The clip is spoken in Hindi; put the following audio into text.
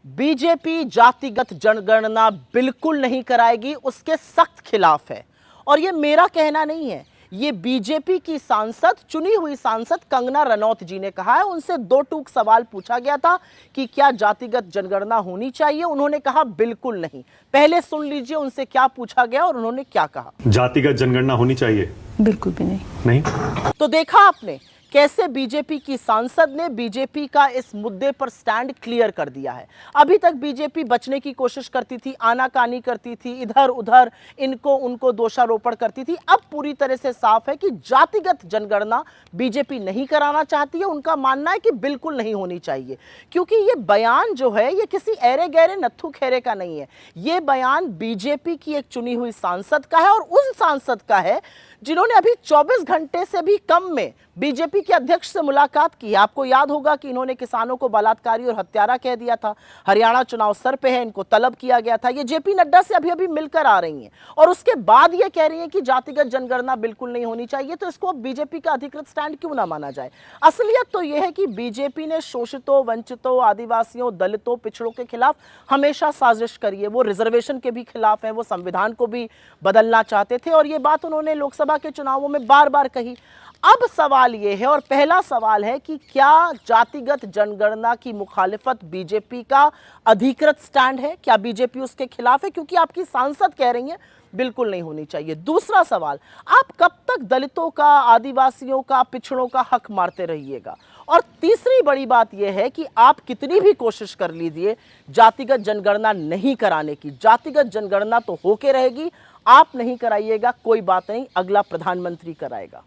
बीजेपी जातिगत जनगणना बिल्कुल नहीं कराएगी, उसके सख्त खिलाफ है। और ये मेरा कहना नहीं है, ये बीजेपी की सांसद, चुनी हुई सांसद कंगना रनौत जी ने कहा है। उनसे दो टूक सवाल पूछा गया था कि क्या जातिगत जनगणना होनी चाहिए, उन्होंने कहा बिल्कुल नहीं। पहले सुन लीजिए उनसे क्या पूछा गया और उन्होंने क्या कहा। जातिगत जनगणना होनी चाहिए? बिल्कुल भी नहीं। नहीं। तो देखा आपने कैसे बीजेपी की सांसद ने बीजेपी का इस मुद्दे पर स्टैंड क्लियर कर दिया है। अभी तक बीजेपी बचने की कोशिश करती थी, आनाकानी करती थी, इधर उधर इनको उनको दोषारोपण करती थी। अब पूरी तरह से साफ है कि जातिगत जनगणना बीजेपी नहीं कराना चाहती है। उनका मानना है कि बिल्कुल नहीं होनी चाहिए, क्योंकि ये बयान जो है ये किसी ऐरे गहरे नत्थु खेरे का नहीं है। ये बयान बीजेपी की एक चुनी हुई सांसद का है, और उस सांसद का है जिन्होंने अभी 24 घंटे से भी कम में बीजेपी के अध्यक्ष से मुलाकात की। आपको याद होगा कि इन्होंने किसानों को बलात्कारी और हत्यारा कह दिया था। हरियाणा चुनाव सर पे है, इनको तलब किया गया था। ये जेपी नड्डा से अभी अभी मिलकर आ रही हैं और उसके बाद ये कह रही हैं कि जातिगत जनगणना बिल्कुल नहीं होनी चाहिए। तो इसको बीजेपी का अधिकृत स्टैंड क्यों ना माना जाए? असलियत तो यह है कि बीजेपी ने शोषितों, वंचितों, आदिवासियों, दलितों, पिछड़ों के खिलाफ हमेशा साजिश करी है। वो रिजर्वेशन के भी खिलाफ है, वो संविधान को भी बदलना चाहते थे, और ये बात उन्होंने लोकसभा के चुनावों में बार बार कही। अब सवाल यह है, और पहला सवाल है, कि क्या जातिगत जनगणना की मुखालिफत बीजेपी का अधिकृत स्टैंड है? क्या बीजेपी उसके खिलाफ है? क्योंकि आपकी सांसद कह रही है बिल्कुल नहीं होनी चाहिए। दूसरा सवाल, आप कब तक दलितों का, आदिवासियों का, पिछड़ों का हक मारते रहिएगा? और तीसरी बड़ी बात यह है कि आप कितनी भी कोशिश कर लीजिए जातिगत जनगणना नहीं कराने की, जातिगत जनगणना तो होके रहेगी। आप नहीं कराइएगा, कोई बात नहीं, अगला प्रधानमंत्री कराएगा।